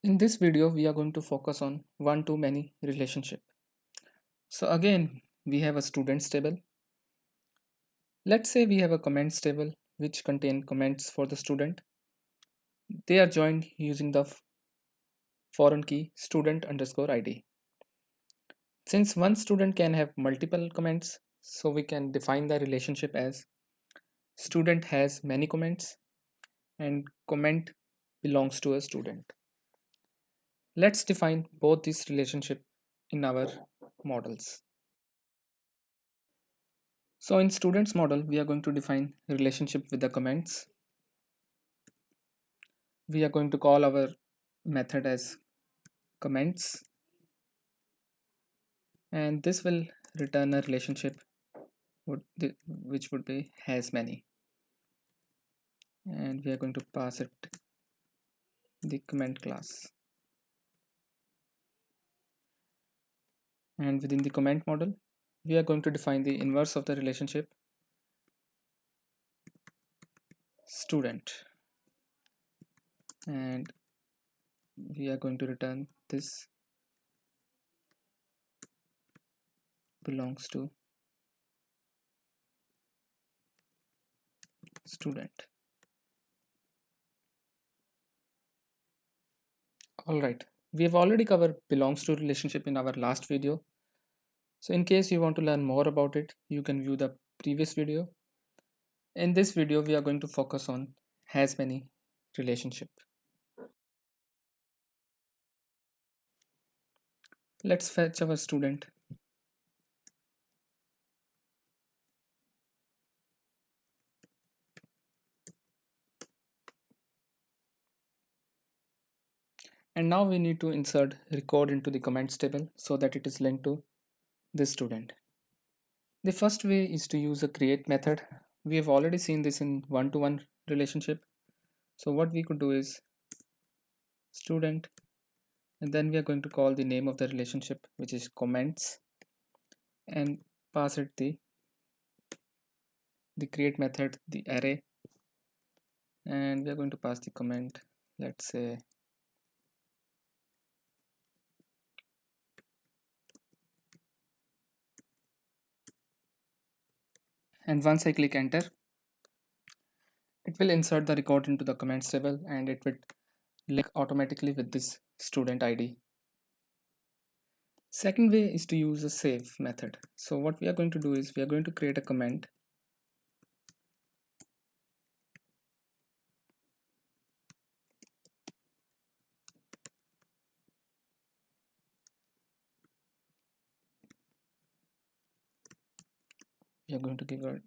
In this video, we are going to focus on one-to-many relationship. So again, we have a students table. Let's say we have a comments table which contain comments for the student. They are joined using the foreign key student underscore ID. Since one student can have multiple comments, so we can define the relationship as student has many comments and comment belongs to a student. Let's define both these relationship in our models. So in students model, we are going to define relationship with the comments. We are going to call our method as comments, and this will return a relationship which would be has many, and we are going to pass it the comment class. And within the comment model, we are going to define the inverse of the relationship student, and we are going to return this belongs to student. All right, we have already covered belongs to relationship in our last video. So in case you want to learn more about it, you can view the previous video. In this video, we are going to focus on has many relationship. Let's fetch our student. And now we need to insert record into the comments table so that it is linked to this student. The first way is to use a create method. We have already seen this in one-to-one relationship. So what we could do is student, and then we are going to call the name of the relationship, which is comments, and pass it the create method, the array, and we are going to pass the comment, let's say and once I click enter, it will insert the record into the comments table and it will link automatically with this student ID. Second way is to use a save method. So what we are going to do is we are going to create a comment, we are going to give a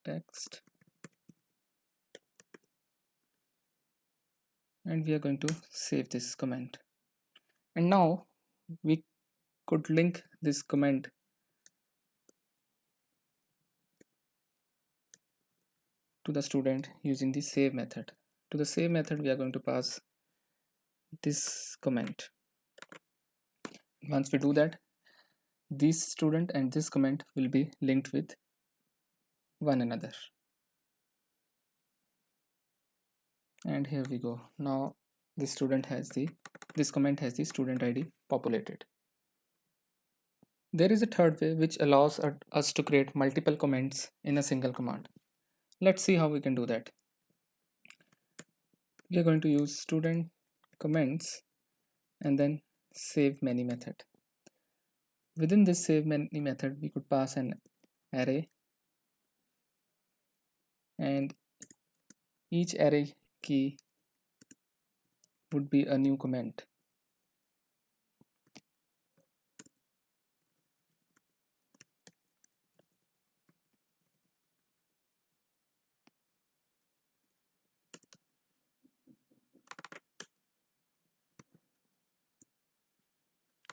text, and we are going to save this comment. And now we could link this comment to the student using the save method. To the save method, we are going to pass this comment. Once we do that, this student and this comment will be linked with one another. And here we go. Now this student has this comment has the student ID populated. There is a third way which allows us to create multiple comments in a single command. Let's see how we can do that. We are going to use student comments and then save many method. Within this save many method, we could pass an array, and each array key would be a new comment.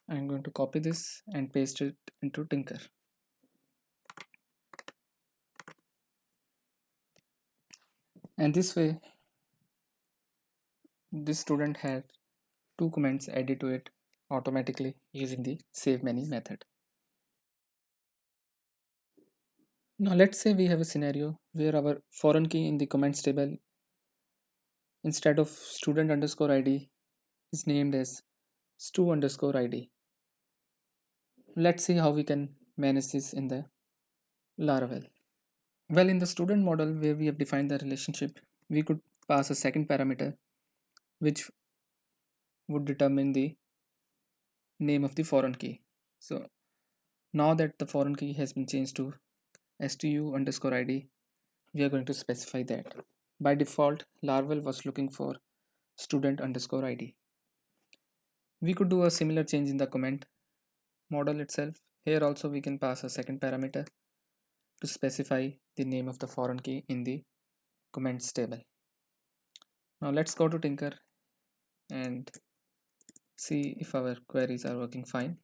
I'm going to copy this and paste it into Tinker. And this way, this student had two comments added to it automatically using the save many method. Now let's say we have a scenario where our foreign key in the comments table, instead of student underscore ID, is named as stu underscore id. Let's see how we can manage this in the Laravel. Well, in the student model where we have defined the relationship, we could pass a second parameter which would determine the name of the foreign key. So now that the foreign key has been changed to stu underscore id, we are going to specify that. By default, Laravel was looking for student underscore id. We could do a similar change in the comment model itself. Here also we can pass a second parameter to specify the name of the foreign key in the comments table. Now let's go to Tinker and see if our queries are working fine.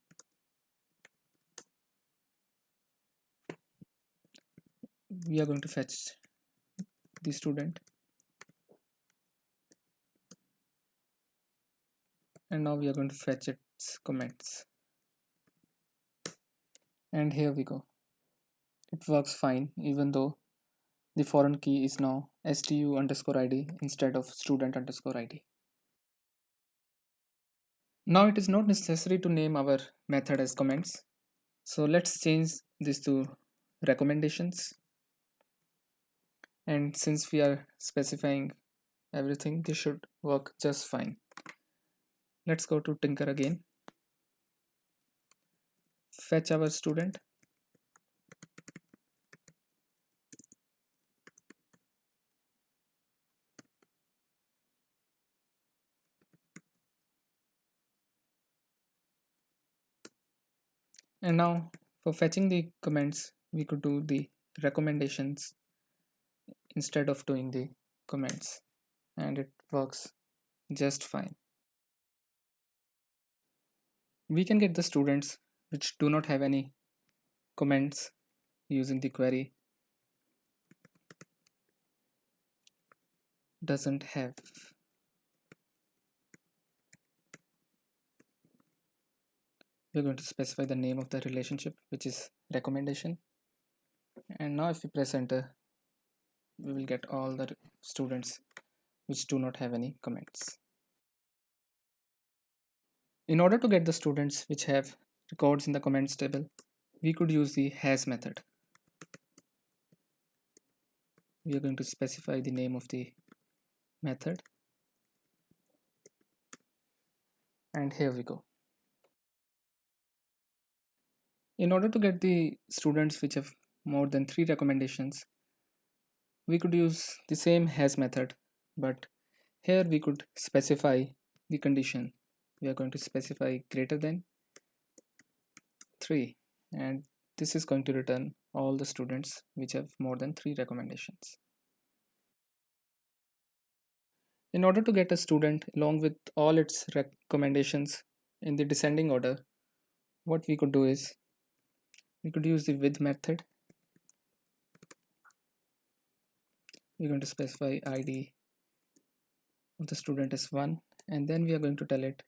We are going to fetch the student, and now we are going to fetch its comments, and here we go. It works fine even though the foreign key is now stu underscore id instead of student underscore id. Now it is not necessary to name our method as comments. So let's change this to recommendations. And since we are specifying everything, this should work just fine. Let's go to Tinker again. Fetch our student. And now for fetching the comments, we could do the recommendations instead of doing the comments, and it works just fine. We can get the students which do not have any comments using the query doesn't have. We're going to specify the name of the relationship, which is recommendation. And now if we press enter, we will get all the students which do not have any comments. In order to get the students which have records in the comments table, we could use the has method. We are going to specify the name of the method, and here we go. In order to get the students which have more than 3 recommendations, we could use the same has method, but here we could specify the condition. We are going to specify greater than 3, and this is going to return all the students which have more than 3 recommendations. In order to get a student along with all its recommendations in the descending order, what we could do is we could use the with method. We're going to specify id of the student as 1, and then we are going to tell it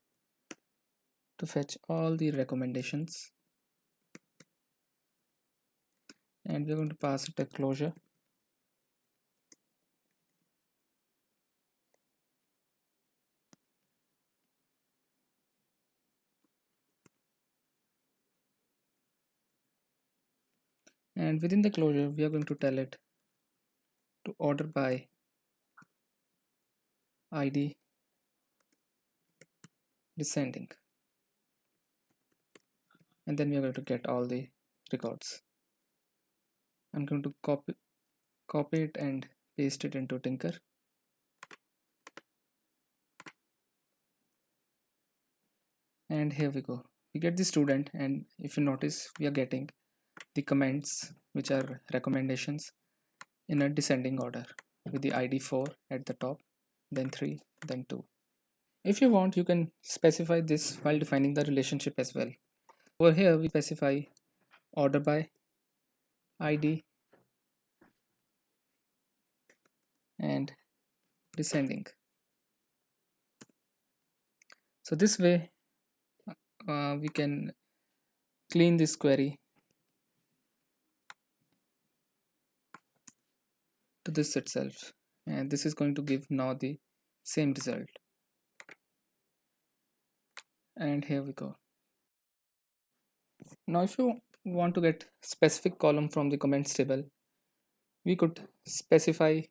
to fetch all the recommendations, and we're going to pass it a closure. And within the closure, we are going to tell it to order by id descending, and then we are going to get all the records. I'm going to copy it and paste it into Tinker. And here we go. We get the student, and if you notice, we are getting the comments which are recommendations in a descending order with the id 4 at the top, then 3, then 2. If you want, you can specify this while defining the relationship as well. Over here we specify order by id and descending. So this way we can clean this query to this itself, and this is going to give now the same result. and here we go. Now if you want to get specific column from the comments table, we could specify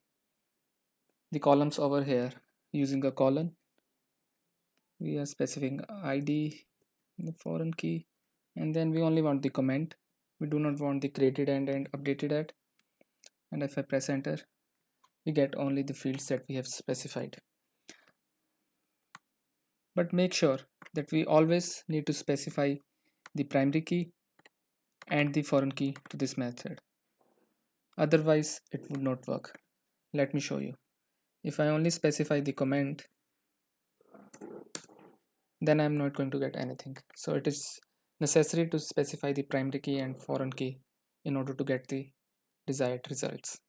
the columns over here using a colon. We are specifying id, the foreign key, and then we only want the comment. We do not want the created and updated at. And if I press enter, we get only the fields that we have specified. But make sure that we always need to specify the primary key and the foreign key to this method. Otherwise, it would not work. Let me show you. If I only specify the comment, then I'm not going to get anything. So it is necessary to specify the primary key and foreign key in order to get the desired results.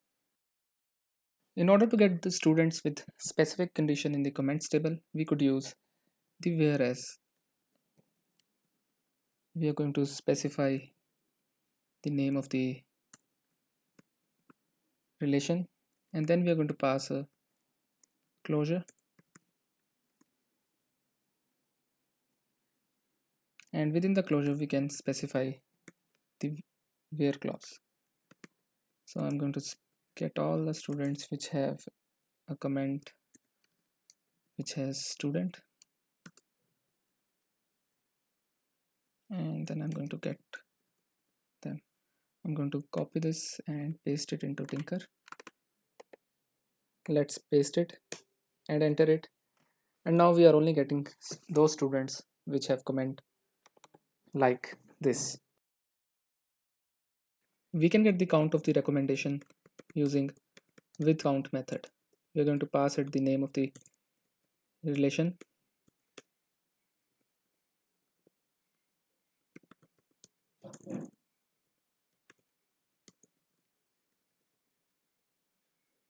In order to get the students with specific condition in the comments table, we could use the whereas. We are going to specify the name of the relation, and then we are going to pass a closure, and within the closure we can specify the where clause. So I'm going to get all the students which have a comment which has student, and then I'm going to get them. I'm going to copy this and paste it into Tinker. Let's paste it and enter it, and now we are only getting those students which have comment like this. We can get the count of the recommendation using with count method. We are going to pass it the name of the relation,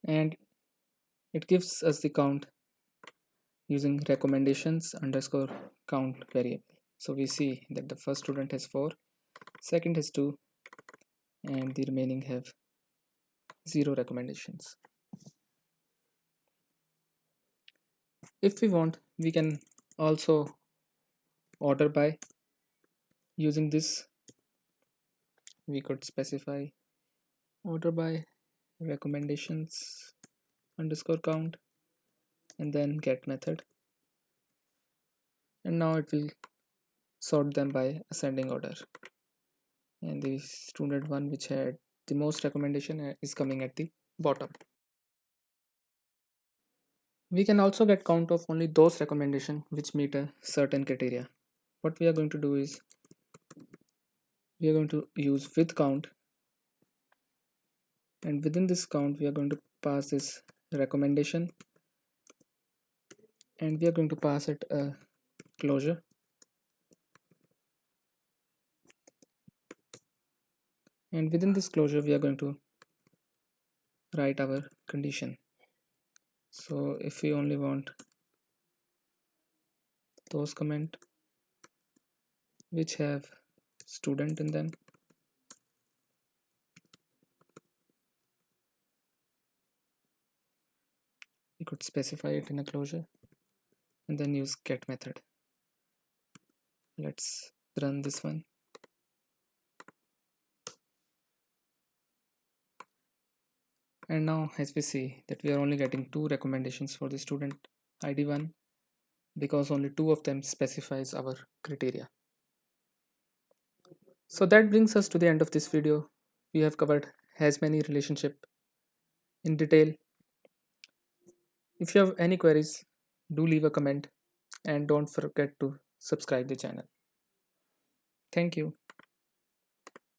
and it gives us the count using recommendations underscore count variable. So we see that the first student has 4, second has 2, and the remaining have 0 recommendations. If we want, we can also order by. Using this, we could specify order by recommendations underscore count and then get method, and now it will sort them by ascending order, and the student one which had the most recommendation is coming at the bottom. We can also get count of only those recommendations which meet a certain criteria. What we are going to do is we are going to use with count, and within this count we are going to pass this recommendation, and we are going to pass it a closure, and within this closure we are going to write our condition. So if we only want those comment which have student in them, we could specify it in a closure and then use get method. Let's run this one. And now as we see that we are only getting 2 recommendations for the student ID1 because only 2 of them specifies our criteria. So that brings us to the end of this video. We have covered has many relationship in detail. If you have any queries, do leave a comment and don't forget to subscribe the channel. Thank you.